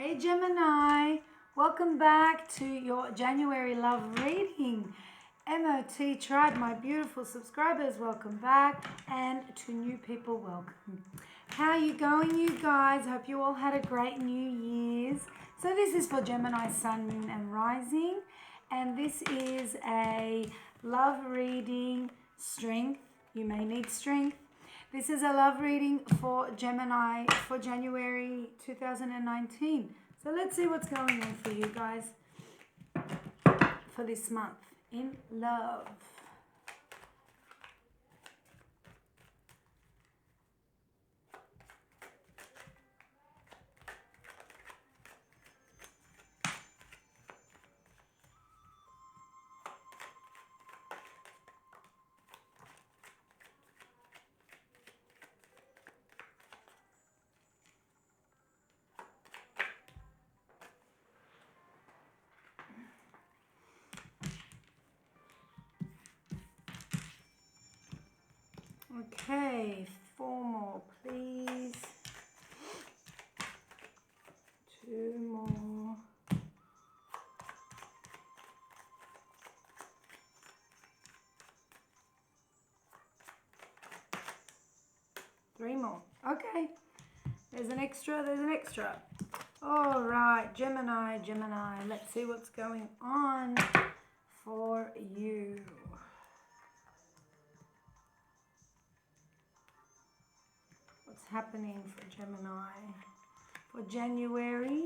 Hey Gemini, welcome back to your January love reading. MOT Tribe, my beautiful subscribers, welcome back, and to new people, welcome. How are you going, you guys? Hope you all had a great New Year's. So this is for Gemini, Sun, Moon, and Rising, and this is a love reading, strength. You may need strength. This is a love reading for Gemini for January 2019. So let's see what's going on for you guys for this month in love. Okay, 4 more, please. 2 more. 3 more. Okay. There's an extra. All right, Gemini. Let's see what's going on for you. What's happening for Gemini for January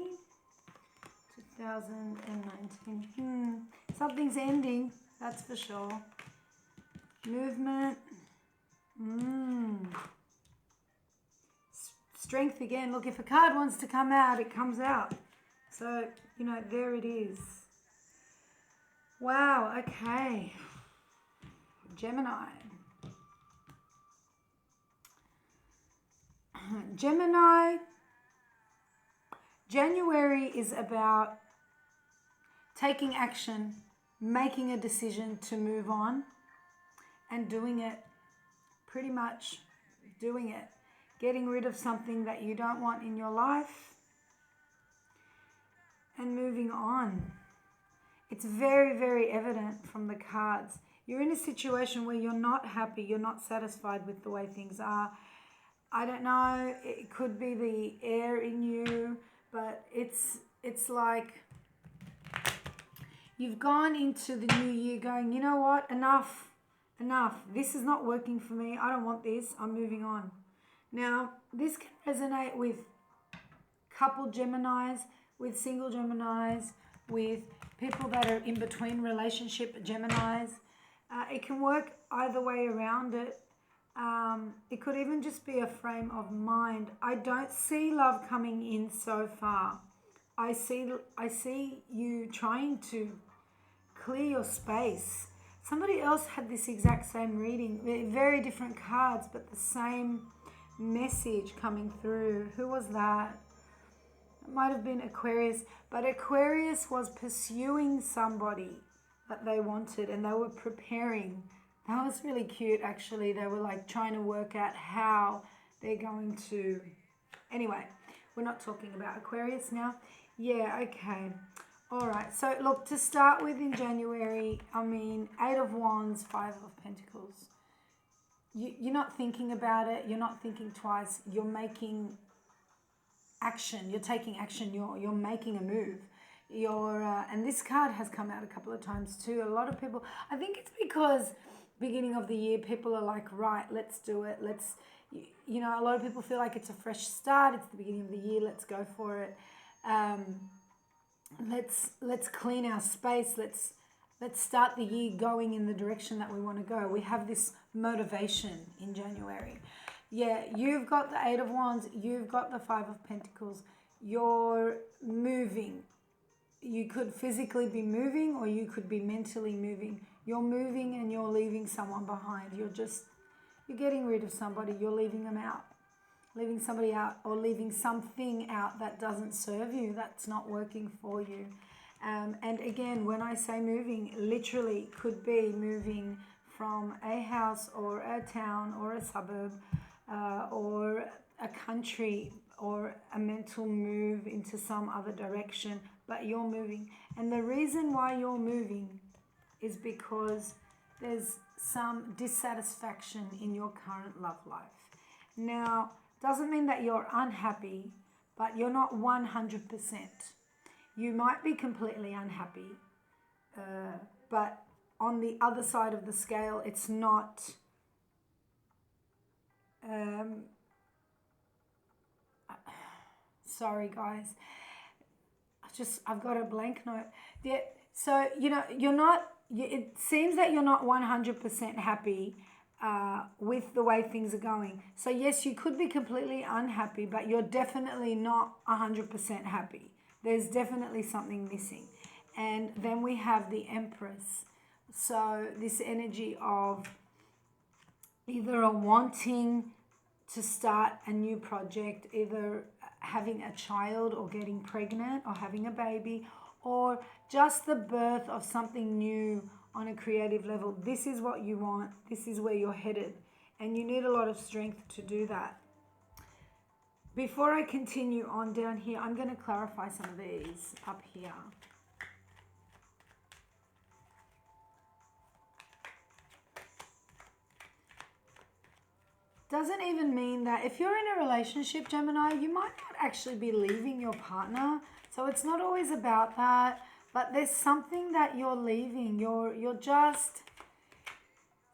2019? Something's ending, that's for sure. Movement. Strength again. Look, if a card wants to come out, it comes out. So, there it is. Wow, okay. Gemini. January is about taking action, making a decision to move on, and doing it, pretty much doing it. Getting rid of something that you don't want in your life and moving on. It's very, very evident from the cards. You're in a situation where you're not happy, you're not satisfied with the way things are. I don't know, it could be the air in you, but it's like you've gone into the new year going, you know what, enough. This is not working for me. I don't want this. I'm moving on. Now, this can resonate with couple Geminis, with single Geminis, with people that are in between relationship Geminis. It can work either way around it. It could even just be a frame of mind. I don't see love coming in so far. I see you trying to clear your space. Somebody else had this exact same reading, very different cards, but the same message coming through. Who was that? It might have been Aquarius, but Aquarius was pursuing somebody that they wanted and they were preparing. That was really cute, actually. They were like trying to work out how they're going to... Anyway, we're not talking about Aquarius now. Yeah, okay. All right. So, look, to start with in January, 8 of Wands, 5 of Pentacles. You're not thinking about it. You're not thinking twice. You're making action. You're taking action. You're making a move. And this card has come out a couple of times too. A lot of people, I think it's because beginning of the year, people are like, right, let's do it. A lot of people feel like it's a fresh start. It's the beginning of the year. Let's go for it. Let's clean our space. Let's start the year going in the direction that we want to go. We have this motivation in January. Yeah, you've got the 8 of Wands. You've got the 5 of Pentacles. You're moving. You could physically be moving or you could be mentally moving. You're moving and you're leaving someone behind. You're getting rid of somebody. You're leaving them out. Leaving somebody out or leaving something out that doesn't serve you, that's not working for you. And again, when I say moving, literally could be moving from a house or a town or a suburb or a country or a mental move into some other direction, but you're moving. And the reason why you're moving is because there's some dissatisfaction in your current love life. Now, doesn't mean that you're unhappy, but you're not 100%. You might be completely unhappy, but on the other side of the scale, it's not... sorry guys, I've got a blank note. Yeah, so it seems that you're not 100% happy with the way things are going. So yes, you could be completely unhappy, but you're definitely not 100% happy. There's definitely something missing. And then we have the Empress. So this energy of either a wanting to start a new project, either having a child or getting pregnant or having a baby, or just the birth of something new on a creative level. This is what you want. This is where you're headed. And you need a lot of strength to do that. Before I continue on down here, I'm going to clarify some of these up here. Doesn't even mean that if you're in a relationship, Gemini, you might not actually be leaving your partner. So it's not always about that, but there's something that you're leaving. You're just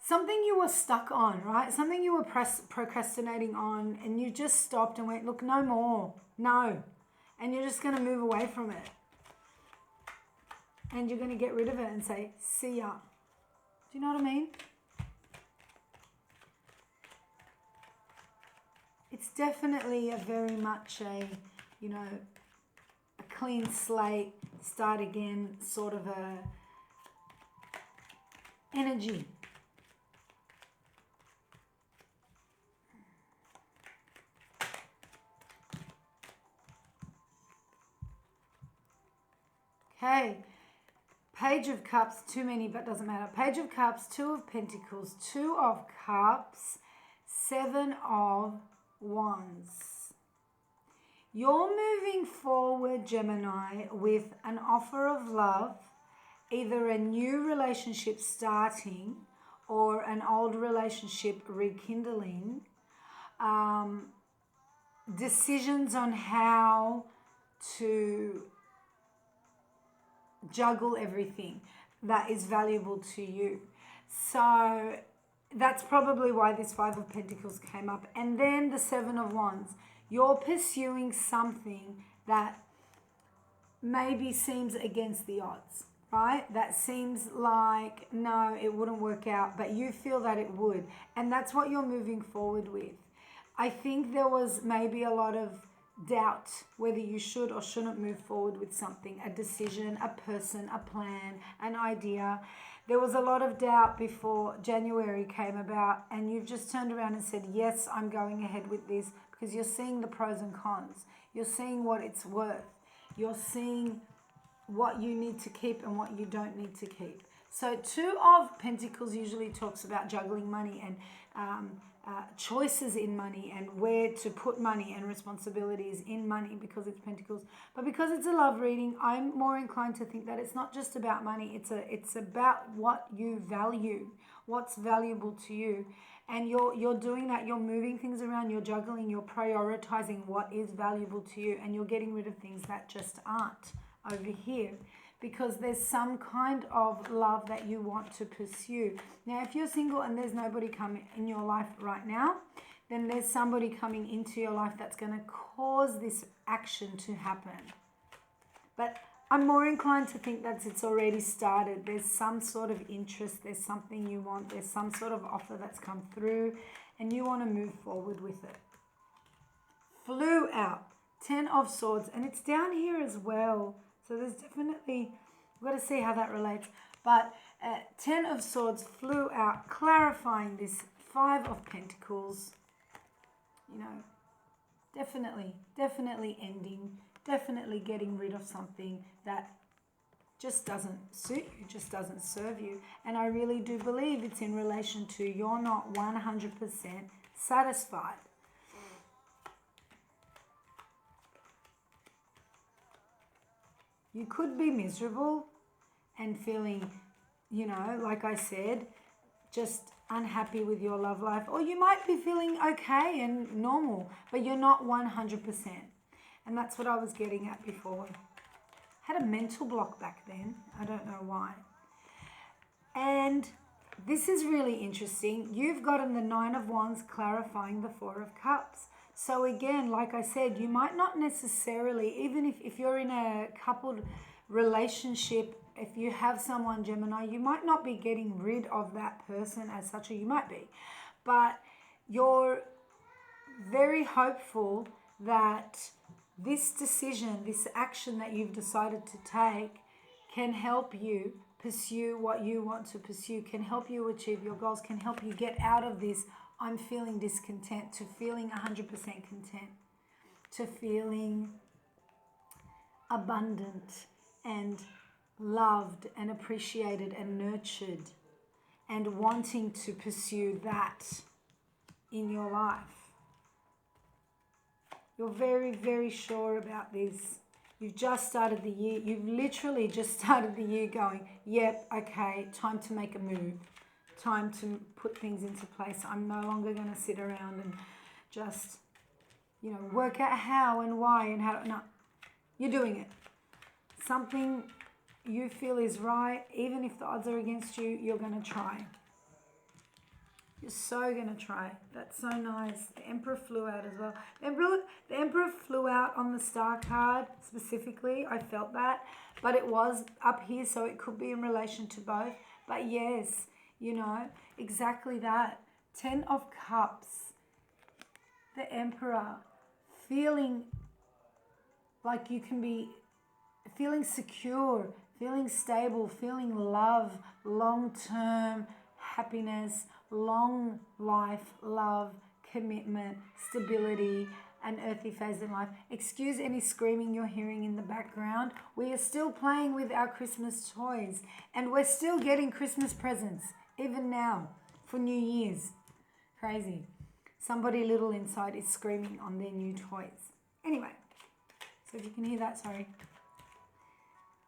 something you were stuck on, right? Something you were procrastinating on, and you just stopped and went, look, no more, no. And you're just going to move away from it. And you're going to get rid of it and say, see ya. Do you know what I mean? It's definitely a very much a clean slate, start again sort of a energy. Okay, Page of Cups, too many, but doesn't matter. Page of Cups, Two of Pentacles, Two of Cups, Seven of Wands. You're moving forward, Gemini, with an offer of love, either a new relationship starting or an old relationship rekindling, decisions on how to juggle everything that is valuable to you. So that's probably why this Five of Pentacles came up. And then the Seven of Wands. You're pursuing something that maybe seems against the odds, right? That seems like, no, it wouldn't work out, but you feel that it would. And that's what you're moving forward with. I think there was maybe a lot of doubt whether you should or shouldn't move forward with something, a decision, a person, a plan, an idea. There was a lot of doubt before January came about, and you've just turned around and said, yes, I'm going ahead with this, because you're seeing the pros and cons. You're seeing what it's worth. You're seeing what you need to keep and what you don't need to keep. So Two of Pentacles usually talks about juggling money and choices in money and where to put money and responsibilities in money, because it's Pentacles. But because it's a love reading, I'm more inclined to think that it's not just about money. It's about what you value, what's valuable to you. And you're doing that. You're moving things around. You're juggling. You're prioritizing what is valuable to you, and you're getting rid of things that just aren't over here, because there's some kind of love that you want to pursue. Now, if you're single and there's nobody coming in your life right now, then there's somebody coming into your life that's going to cause this action to happen. But I'm more inclined to think that it's already started. There's some sort of interest. There's something you want. There's some sort of offer that's come through, and you want to move forward with it. Flew out. 10 of Swords. And it's down here as well. So there's definitely, we've got to see how that relates. But 10 of Swords flew out, clarifying this 5 of Pentacles. You know, definitely ending, definitely getting rid of something that just doesn't suit you, just doesn't serve you. And I really do believe it's in relation to you're not 100% satisfied. You could be miserable and feeling, you know, like I said, just unhappy with your love life. Or you might be feeling okay and normal, but you're not 100%. And that's what I was getting at before. I had a mental block back then. I don't know why. And this is really interesting. You've gotten the Nine of Wands clarifying the Four of Cups. So again, like I said, you might not necessarily, even if you're in a coupled relationship, if you have someone, Gemini, you might not be getting rid of that person as such, or you might be. But you're very hopeful that this decision, this action that you've decided to take can help you pursue what you want to pursue, can help you achieve your goals, can help you get out of this I'm feeling discontent to feeling 100% content, to feeling abundant and loved and appreciated and nurtured and wanting to pursue that in your life. You're very, very sure about this. You've just started the year. You've literally just started the year going, yep, okay, time to make a move. Time to put things into place. I'm no longer going to sit around and just, you know, work out how and why and how. No, you're doing it. Something you feel is right, even if the odds are against you, you're going to try. You're so going to try. That's so nice. The Emperor flew out as well. The Emperor flew out on the Star card specifically. I felt that. But it was up here, so it could be in relation to both. But yes, you know, exactly that. 10 of Cups. The Emperor. Feeling like you can be, feeling secure, feeling stable, feeling love, long-term happiness, long life, love, commitment, stability, an earthy phase in life. Excuse any screaming you're hearing in the background. We are still playing with our Christmas toys and we're still getting Christmas presents, even now, for New Year's. Crazy. Somebody little inside is screaming on their new toys. Anyway, so if you can hear that, sorry.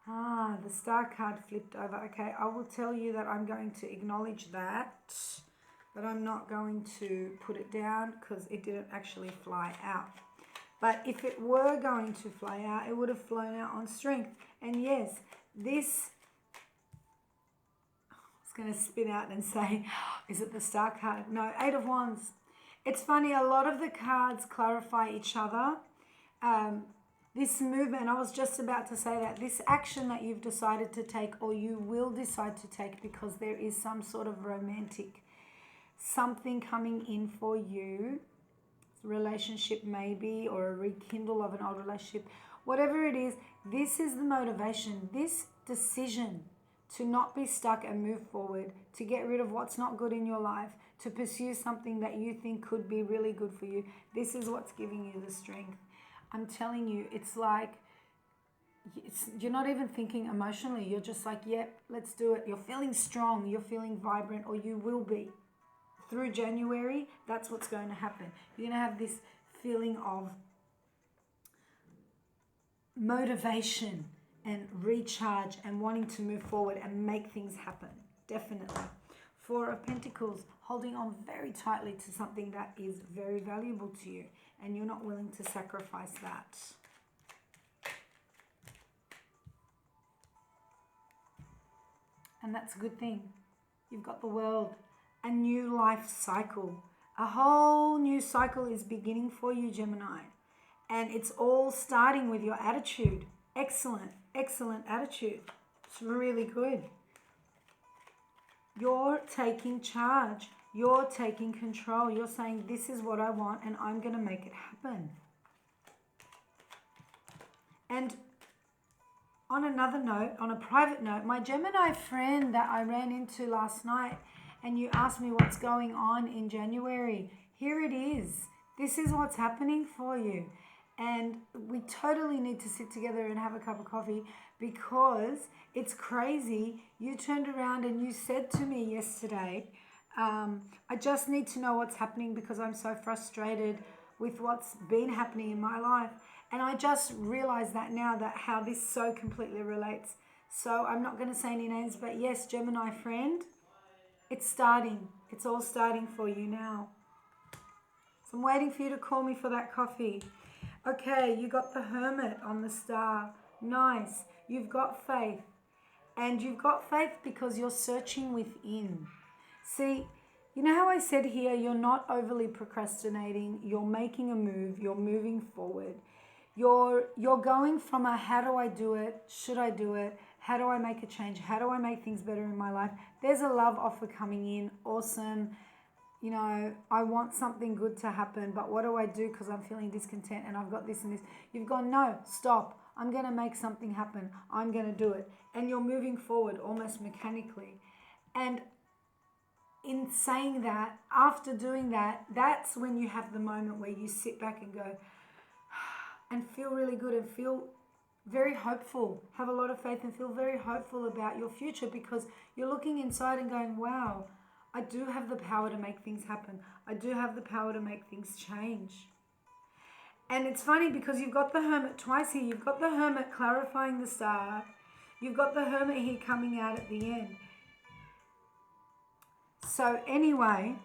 The Star card flipped over. Okay, I will tell you that I'm going to acknowledge that, but I'm not going to put it down because it didn't actually fly out. But if it were going to fly out, it would have flown out on strength. And yes, this, I was going to spin out and say, is it the Star card? No, Eight of Wands. It's funny, a lot of the cards clarify each other. This movement, I was just about to say that, this action that you've decided to take or you will decide to take because there is some sort of romantic something coming in for you, relationship maybe, or a rekindle of an old relationship, whatever it is, this is the motivation, this decision to not be stuck and move forward, to get rid of what's not good in your life, to pursue something that you think could be really good for you. This is what's giving you the strength. I'm telling you, it's like, you're not even thinking emotionally. You're just like, yep, let's do it. You're feeling strong. You're feeling vibrant, or you will be. Through January, that's what's going to happen. You're going to have this feeling of motivation and recharge and wanting to move forward and make things happen. Definitely. Four of Pentacles, holding on very tightly to something that is very valuable to you, and you're not willing to sacrifice that. And that's a good thing. You've got the World, a new life cycle. A whole new cycle is beginning for you, Gemini. And it's all starting with your attitude. Excellent, excellent attitude. It's really good. You're taking charge. You're taking control. You're saying, this is what I want and I'm going to make it happen. And on another note, on a private note, my Gemini friend that I ran into last night, and you asked me what's going on in January, here it is. This is what's happening for you. And we totally need to sit together and have a cup of coffee, because it's crazy. You turned around and you said to me yesterday, I just need to know what's happening because I'm so frustrated with what's been happening in my life. And I just realized that now, that how this so completely relates. So I'm not going to say any names, but yes, Gemini friend, it's starting. It's all starting for you now. So I'm waiting for you to call me for that coffee. Okay, you got the Hermit on the star. Nice. You've got faith. And you've got faith because you're searching within. See, you know how I said here, you're not overly procrastinating. You're making a move. You're moving forward. You're going from a how do I do it? Should I do it? How do I make a change? How do I make things better in my life? There's a love offer coming in. Awesome. You know, I want something good to happen, but what do I do because I'm feeling discontent and I've got this and this? You've gone, no, stop. I'm going to make something happen. I'm going to do it. And you're moving forward almost mechanically. And in saying that, after doing that, that's when you have the moment where you sit back and go and feel really good and feel very hopeful. Have a lot of faith and feel very hopeful about your future because you're looking inside and going, wow, I do have the power to make things happen. I do have the power to make things change. And it's funny because you've got the Hermit twice here. You've got the Hermit clarifying the star. You've got the Hermit here coming out at the end. So anyway,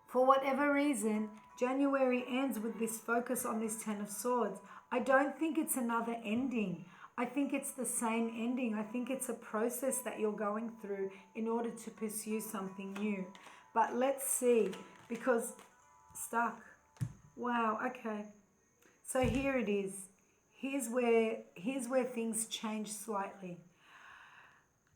for whatever reason, January ends with this focus on this Ten of Swords. I don't think it's another ending. I think it's the same ending. I think it's a process that you're going through in order to pursue something new. But let's see, because stuck. Wow, okay. So here it is. Here's where things change slightly.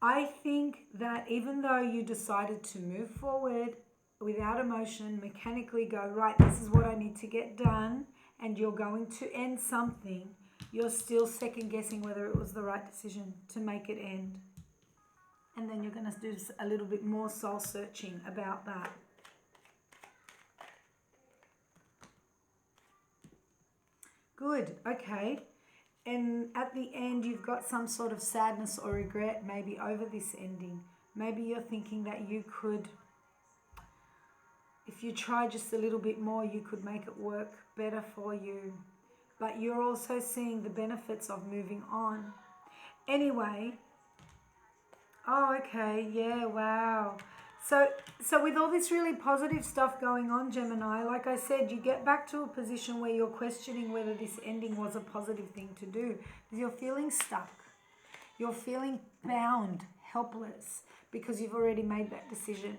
I think that even though you decided to move forward without emotion, mechanically go, right, this is what I need to get done, and you're going to end something, you're still second guessing whether it was the right decision to make it end. And then you're going to do a little bit more soul searching about that. Good, okay. And at the end, you've got some sort of sadness or regret maybe over this ending. Maybe you're thinking that you could, if you try just a little bit more, you could make it work better for you. But you're also seeing the benefits of moving on. Anyway, oh, okay, yeah, wow. So with all this really positive stuff going on, Gemini, like I said, you get back to a position where you're questioning whether this ending was a positive thing to do. Because you're feeling stuck. You're feeling bound, helpless, because you've already made that decision.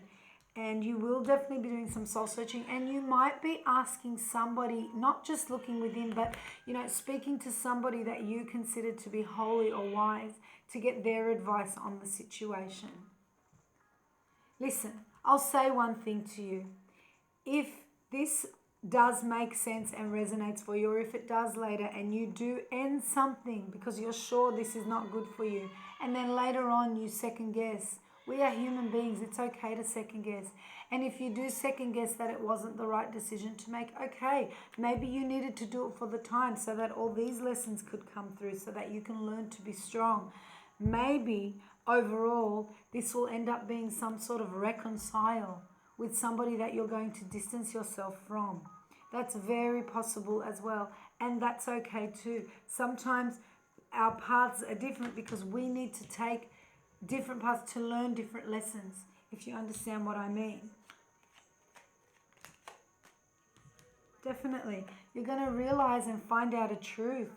And you will definitely be doing some soul searching, and you might be asking somebody, not just looking within, but, you know, speaking to somebody that you consider to be holy or wise to get their advice on the situation. Listen, I'll say one thing to you. If this does make sense and resonates for you, or if it does later and you do end something because you're sure this is not good for you, and then later on you second guess, we are human beings. It's okay to second guess. And if you do second guess that it wasn't the right decision to make, okay, maybe you needed to do it for the time so that all these lessons could come through so that you can learn to be strong. Maybe overall, this will end up being some sort of reconcile with somebody that you're going to distance yourself from. That's very possible as well. And that's okay too. Sometimes our paths are different because we need to take different paths to learn different lessons, if you understand what I mean. Definitely. You're going to realize and find out a truth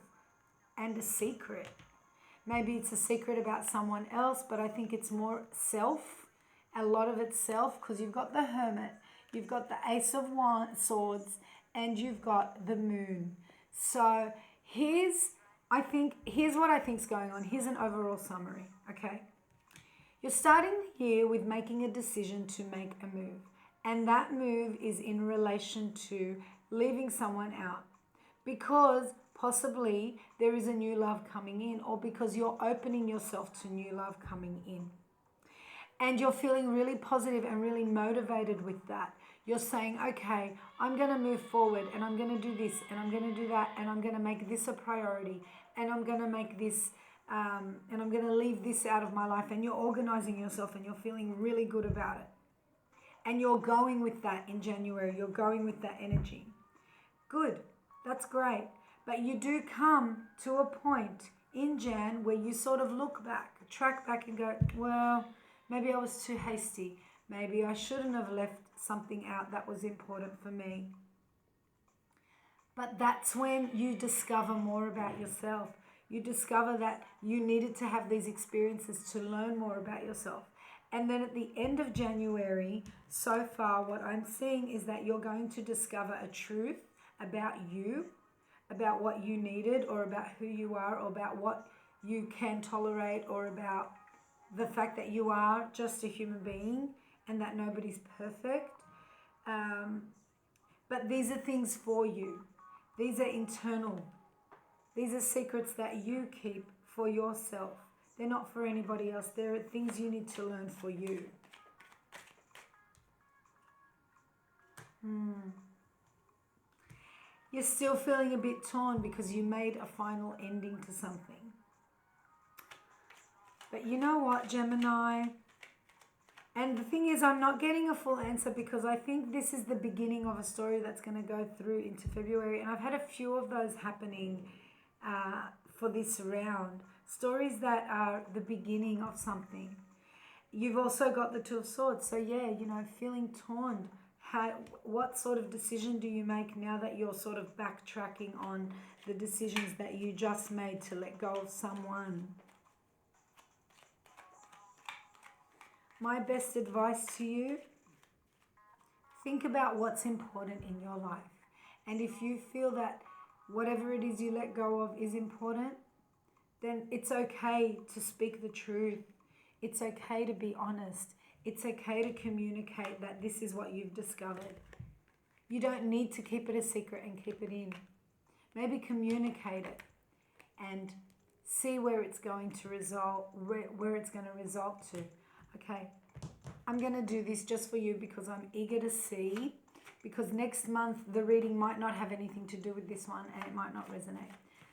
and a secret. Maybe it's a secret about someone else, but I think it's more self. A lot of it's self, because you've got the Hermit, you've got the Ace of Swords, and you've got the Moon. So here's what I think's going on. Here's an overall summary, okay? You're starting here with making a decision to make a move. And that move is in relation to leaving someone out. Because possibly there is a new love coming in, or because you're opening yourself to new love coming in. And you're feeling really positive and really motivated with that. You're saying, okay, I'm going to move forward, and I'm going to do this, and I'm going to do that, and I'm going to make this a priority, and I'm going to make this, and I'm going to leave this out of my life. And you're organizing yourself, and you're feeling really good about it. And you're going with that in January. You're going with that energy. Good. That's great. But you do come to a point in Jan where you sort of look back, track back and go, well, maybe I was too hasty. Maybe I shouldn't have left something out that was important for me. But that's when you discover more about yourself. You discover that you needed to have these experiences to learn more about yourself. And then at the end of January, so far, what I'm seeing is that you're going to discover a truth about you, about what you needed, or about who you are, or about what you can tolerate, or about the fact that you are just a human being and that nobody's perfect. But these are things for you. These are internal. These are secrets that you keep for yourself. They're not for anybody else. They're things you need to learn for you. You're still feeling a bit torn because you made a final ending to something. But you know what, Gemini? And the thing is, I'm not getting a full answer because I think this is the beginning of a story that's going to go through into February. And I've had a few of those happening for this round. Stories that are the beginning of something. You've also got the Two of Swords. So yeah, you know, feeling torn. What sort of decision do you make now that you're sort of backtracking on the decisions that you just made to let go of someone? My best advice to you, think about what's important in your life. And if you feel that whatever it is you let go of is important, then it's okay to speak the truth. It's okay to be honest. It's okay to communicate that this is what you've discovered. You don't need to keep it a secret and keep it in. Maybe communicate it and see where it's going to result, where it's going to result to. Okay, I'm going to do this just for you because I'm eager to see, because next month the reading might not have anything to do with this one and it might not resonate.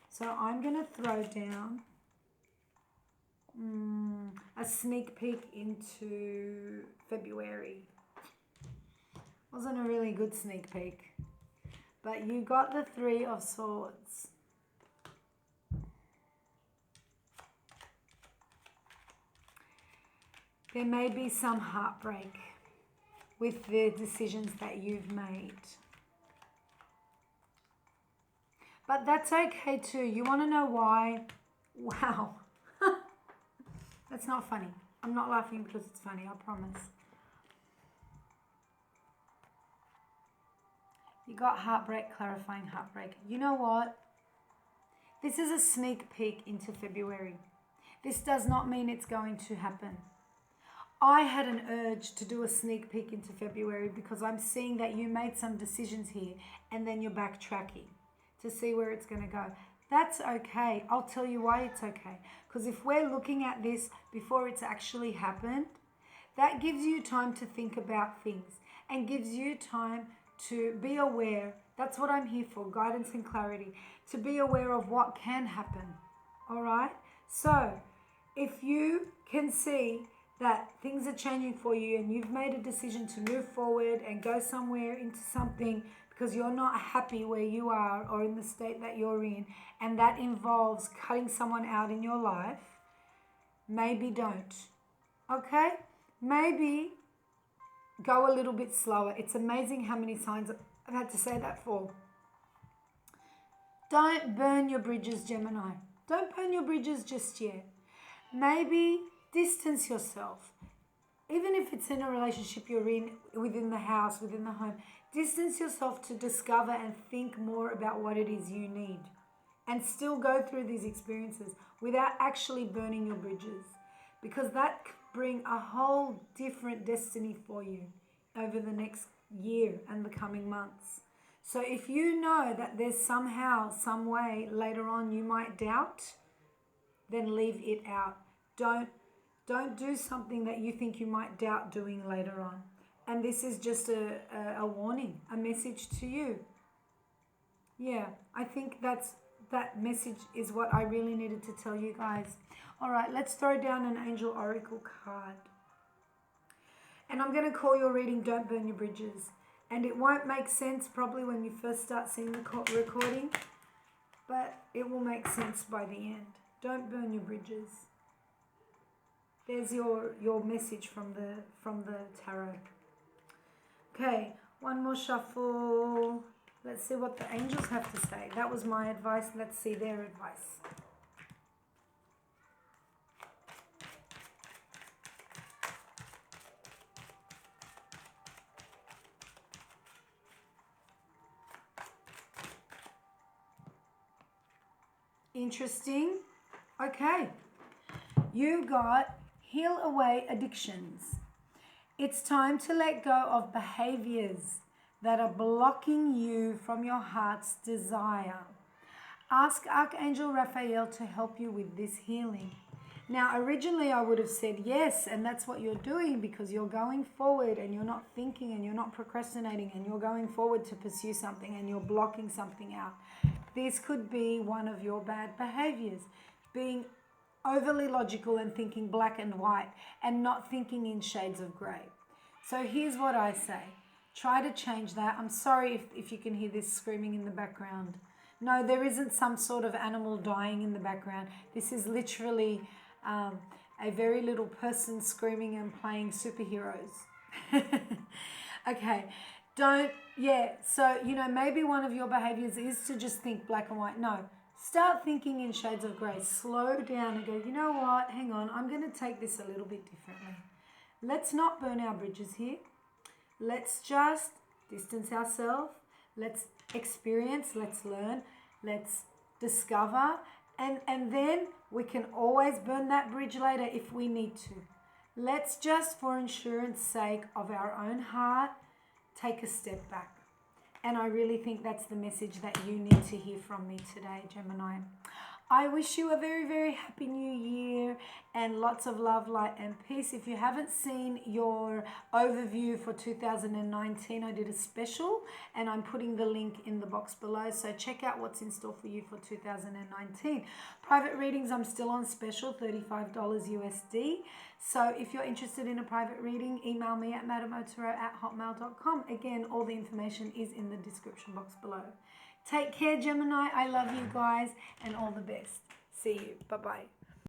So I'm going to throw down a sneak peek into February. Wasn't a really good sneak peek, but you got the Three of Swords. There may be some heartbreak with the decisions that you've made. But that's okay too. You want to know why? Wow. That's not funny. I'm not laughing because it's funny, I promise. You got heartbreak, clarifying heartbreak. You know what? This is a sneak peek into February. This does not mean it's going to happen. I had an urge to do a sneak peek into February because I'm seeing that you made some decisions here and then you're backtracking to see where it's going to go. That's okay. I'll tell you why it's okay. Because if we're looking at this before it's actually happened, that gives you time to think about things and gives you time to be aware. That's what I'm here for, guidance and clarity, to be aware of what can happen. All right? So if you can see that things are changing for you and you've made a decision to move forward and go somewhere into something because you're not happy where you are or in the state that you're in, and that involves cutting someone out in your life, maybe don't. Okay? Maybe go a little bit slower. It's amazing how many signs I've had to say that for. Don't burn your bridges, Gemini. Don't burn your bridges just yet. Maybe distance yourself. Even if it's in a relationship you're in, within the house, within the home, distance yourself to discover and think more about what it is you need. And still go through these experiences without actually burning your bridges. Because that could bring a whole different destiny for you over the next year and the coming months. So if you know that there's somehow, some way later on you might doubt, then leave it out. Don't do something that you think you might doubt doing later on. And this is just a warning, a message to you. Yeah, I think that message is what I really needed to tell you guys. All right, let's throw down an Angel Oracle card. And I'm going to call your reading Don't Burn Your Bridges. And it won't make sense probably when you first start seeing the recording. but it will make sense by the end. Don't burn your bridges. There's your message from the tarot. Okay, one more shuffle. Let's see what the angels have to say. That was my advice. Let's see their advice. Interesting. Okay. You got heal away addictions. It's time to let go of behaviors that are blocking you from your heart's desire. Ask Archangel Raphael to help you with this healing. Now, originally I would have said yes, and that's what you're doing because you're going forward and you're not thinking and you're not procrastinating and you're going forward to pursue something and you're blocking something out. This could be one of your bad behaviors, being overly logical and thinking black and white and not thinking in shades of grey. So here's what I say. Try to change that. I'm sorry if you can hear this screaming in the background. No, there isn't some sort of animal dying in the background. This is literally a very little person screaming and playing superheroes. Okay, so, maybe one of your behaviors is to just think black and white. No, start thinking in shades of grey. Slow down and go, you know what, hang on, I'm going to take this a little bit differently. Let's not burn our bridges here. Let's just distance ourselves. Let's experience, let's learn, let's discover, and then we can always burn that bridge later if we need to. Let's just, for insurance sake of our own heart, take a step back. And I really think that's the message that you need to hear from me today, Gemini. I wish you a very, very happy new year and lots of love, light and peace. If you haven't seen your overview for 2019, I did a special and I'm putting the link in the box below. So check out what's in store for you for 2019. Private readings, I'm still on special, $35 USD. So if you're interested in a private reading, email me at madamotarot@hotmail.com. Again, all the information is in the description box below. Take care, Gemini. I love you guys and all the best. See you. Bye-bye.